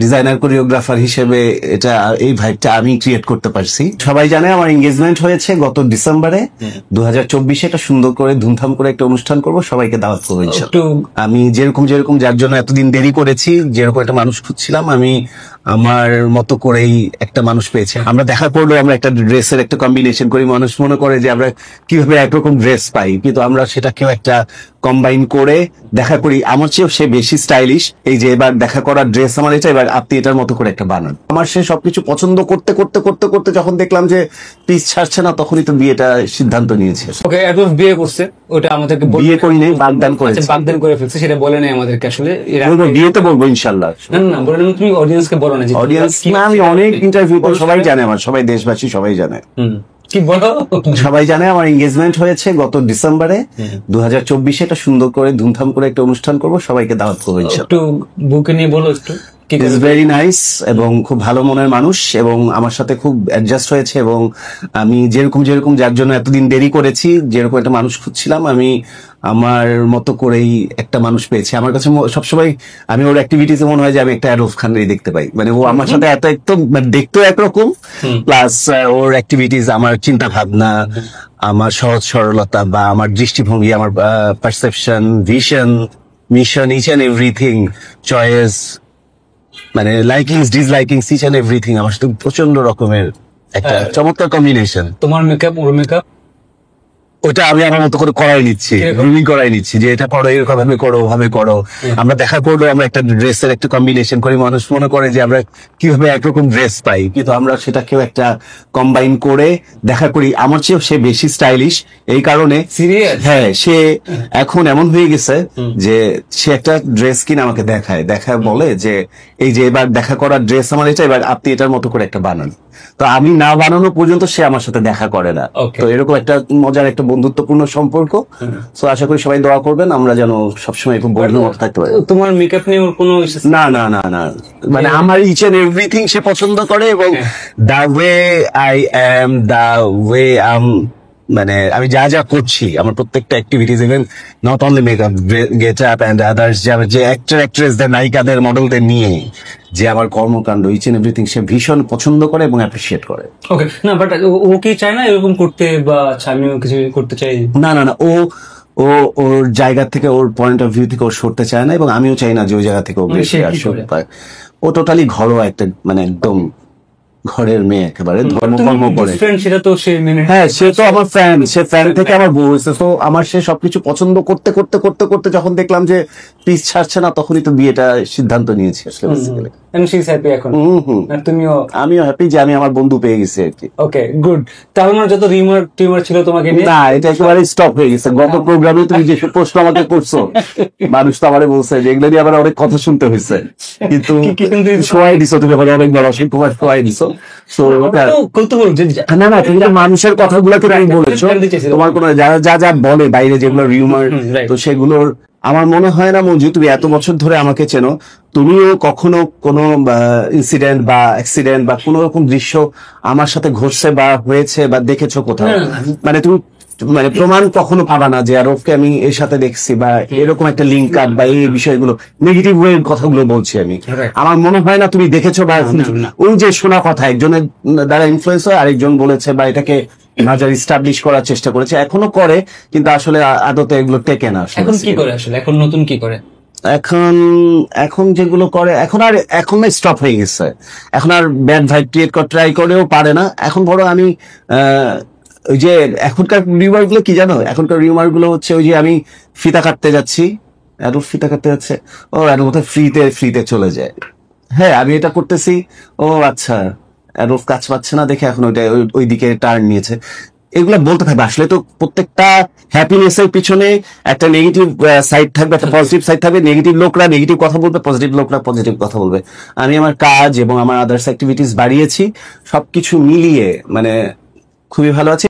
Designer choreographer হিসেবে এটা এই ভাইবটা আমি ক্রিয়েট করতে পারছি। সবাই জানে আমার এঙ্গেজমেন্ট হয়েছে গত ডিসেম্বরে 2024। এটা সুন্দর করে ধুমধাম করে একটা অনুষ্ঠান করব, সবাইকে দাওয়াত করবো ইনশাআল্লাহ। আমি যেরকম যার জন্য এতদিন দেরি করেছি, যেরকম একটা মানুষ খুঁজছিলাম, আমি আমার মতো করেই একটা মানুষ পেয়েছি। আমরা দেখা করলেও আমরা একটা ড্রেসের একটা কম্বিনেশন করি, মানুষ মনে করে যে আমরা কিভাবে একরকম ড্রেস পাই, কিন্তু আমরা সেটাকেও একটা কম্বাইন করে দেখা করি। আমার চেয়েও সে বেশি স্টাইলিশ। এই যে এবার দেখা করার ড্রেস আমার এটা, এবার আপনি এটার মতো করে একটা বানান। আমার সে সবকিছু পছন্দ করতে করতে করতে করতে যখন দেখলাম যে পিস ছাড়ছে না, তখনই তো বিয়েটা সিদ্ধান্ত নিয়েছে। ওকে, এখন বিয়ে করছে, ওটা আমাদেরকে বিয়ে করি নাই, বাগদান করেছে। বাগদান করে ফেলছে, সেটা বলে নাই আমাদেরকে। আসলে বিয়েতে বলবো ইনশাআল্লাহ। না বলে না, তুমি অডিয়েন্সকে বলো না। অডিয়েন্স না, আমি অনেক ইন্টারভিউ করি, সবাই জানে, আমার সবাই দেশবাসী সবাই জানে। কি বলো? সবাই জানে আমার এঙ্গেজমেন্ট হয়েছে গত ডিসেম্বরে 2024। এটা সুন্দর করে ধুমধাম করে একটা অনুষ্ঠান করব, সবাইকে দাওয়াত করবো ইনশাআল্লাহ। একটু বুকে নিয়ে বলো একটু। ইজ ভেরি নাইস এবং খুব ভালো মনের মানুষ, এবং আমার সাথে খুব অ্যাডজাস্ট হয়েছে। এবং আমি যেরকম যার জন্য এতদিন দেরি করেছি, যেরকম একটা মানুষ খুঁজছিলাম, আমি আমার মতো করেই একটা মানুষ পেয়েছি। আমার কাছে সবসময় আমি ওর অ্যাক্টিভিটিতে মনে হয় যে আমি একটা আরফ খানই দেখতে পাই। মানে ও আমার সাথে এত একদম দেখতেও একরকম, প্লাস ওর অ্যাক্টিভিটিস, আমার চিন্তা ভাবনা, আমার সহজ সরলতা বা আমার দৃষ্টিভঙ্গি, আমার perception, vision, mission, each and everything, choice, মানে likings, dislikings, each and everything আমার সাথে প্রচন্ড রকমের একটা চমৎকার কম্বিনেশন। তোমার মেকআপ, ওর মেকআপ, ওটা আমি আমার মতো করে করাই নিচ্ছি, গ্রুমিং করাই নিচ্ছি, যে এটা করো, এরকম ভাবে করো, ওভাবে করো। আমরা দেখা করলেও আমরা একটা ড্রেসের একটা কম্বিনেশন করি, মানুষ মনে করে যে আমরা কিভাবে একরকম ড্রেস পাই, কিন্তু আমরা সেটাকেও একটা কম্বাইন করে দেখা করি। আমার চেয়েও সে বেশি স্টাইলিশ, এই কারণে হ্যাঁ, সে এখন এমন হয়ে গেছে যে সে একটা ড্রেস কিনে আমাকে দেখায় বলে যে এই যে এবার দেখা করার ড্রেস আমার এটা, এবার আপনি এটার মতো করে একটা বানান। তো আমি না বানানো পর্যন্ত সে আমার সাথে দেখা করে না। তো এরকম একটা মজার একটা বন্ধুত্বপূর্ণ সম্পর্ক। তো আশা করি সবাই দোয়া করবেন, আমরা যেন সবসময় এরকম বন্ধুর মতো থাকতে পারি। তোমার মেকআপ নিয়ে ওর কোনো না, মানে আমার ইচ এন্ড এভরিথিং সে পছন্দ করে, এবং the way I am, the way মানে আমি যা যা করছি, আমার প্রত্যেকটা activities, even not only makeup, get up and others, যে অ্যাক্টর অ্যাক্ট্রেসদের, নায়িকাদের, মডেলদের নিয়ে যে আমার কর্মকাণ্ড, ইচ এন্ড এভরিথিং সে ভীষণ পছন্দ করে এবং অ্যাপ্রিসিয়েট করে। ওকে, না বাট ও কি চায় না এরকম করতে, বা আমিও কিছু করতে চাই? না, ও ওর জায়গা থেকে, ওর পয়েন্ট অফ ভিউ থেকে ও সরতে চায় না, এবং আমিও চাই না যে ওই জায়গা থেকে ও বেশি আসতে পারে। ও টোটালি ঘরোয়া একটা, মানে একদম ঘরের মেয়ে, একেবারে ধর্ম করে। সেটা তো সে মেনে, হ্যাঁ, সে তো আমার ফ্যান, সে ফ্যান থেকে আমার বউ হয়েছে। তো আমার সে সবকিছু পছন্দ করতে করতে করতে করতে যখন দেখলাম যে পিস ছাড়ছে না, তখনই তো বিয়েটা সিদ্ধান্ত নিয়েছি আসলে বেসিক্যালি। আমিও হ্যাপি যে আমি আমার বন্ধু পেয়ে গেছি আর কি। ওকে, গুড। তাহলে যত রিউমার ছিল তোমাকে নিয়ে, না, এটা একেবারে স্টপ হয়ে গেছে। গত প্রোগ্রামে তুমি যে প্রশ্ন আমাকে করছো, মানুষ তো আমারে বলছে যে এগুলো নিয়ে আবার অনেক কথা শুনতে হয়েছে, কিন্তু সবাই দিছো, তুমি আবার অনেক বড় তোমার সবাই দিছো। না, তুমি মানুষের কথাগুলোকে তুমি বলেছো, তোমার কোনো যা বলে বাইরে যেগুলো রিউমার, তো সেগুলোর আমার মনে হয় না মঞ্জু, তুমি এত বছর ধরে আমাকে চেনো, তুমিও কখনো কোনো ইনসিডেন্ট বা অ্যাক্সিডেন্ট বা কোন রকম দৃশ্য আমার সাথে ঘটছে বা হয়েছে বা দেখেছো কোথাও? মানে তুমি মানে প্রমাণ কখনো পাবা না যে আরবকে আমি এর সাথে দেখছি, বা এরকম একটা লিঙ্ক আপ বা এই বিষয়গুলো, নেগেটিভ ওয়ে কথাগুলো বলছি আমি। আমার মনে হয় না তুমি দেখেছো, বা ওই যে শোনা কথা একজনের দ্বারা ইনফ্লুয়েন্স হয়, আরেকজন বলেছে বা এটাকে নজর ইস্টাবলিশ করার চেষ্টা করেছে, এখনো করে, কিন্তু আসলে আদতে এগুলো টেকে না। এখন কি করে আসলে, এখন নতুন কি করে? এখন যেগুলো করে, এখন স্টপ হয়ে গেছে। এখন আর ব্যাড ভাইব ক্রিয়েট করে ট্রাই করেও পারে না। এখন বড় আমি ওই যে এখনকার রিউমার গুলো কি জানো, এখনকার রিউমার গুলো হচ্ছে ওই যে আমি ফিতা কাটতে যাচ্ছি, ফিতা কাটতে যাচ্ছে, ও এর মধ্যে ফ্রিতে চলে যায়। হ্যাঁ, আমি এটা করতেছি, ও আচ্ছা অ্যাডলফ কাজ পাচ্ছে না দেখে এখন ওই দিকে টার্ন নিয়েছে। এগুলো বলতে থাকবে। আসলে তো প্রত্যেকটা হ্যাপিনেস এর পিছনে একটা নেগেটিভ সাইড থাকবে, একটা পজিটিভ সাইড থাকবে। নেগেটিভ লোকরা নেগেটিভ কথা বলবে, পজিটিভ লোকরা পজিটিভ কথা বলবে। আমি আমার কাজ এবং আমার আদার্স অ্যাক্টিভিটিস বাড়িয়েছি, সবকিছু মিলিয়ে মানে খুবই ভালো আছি।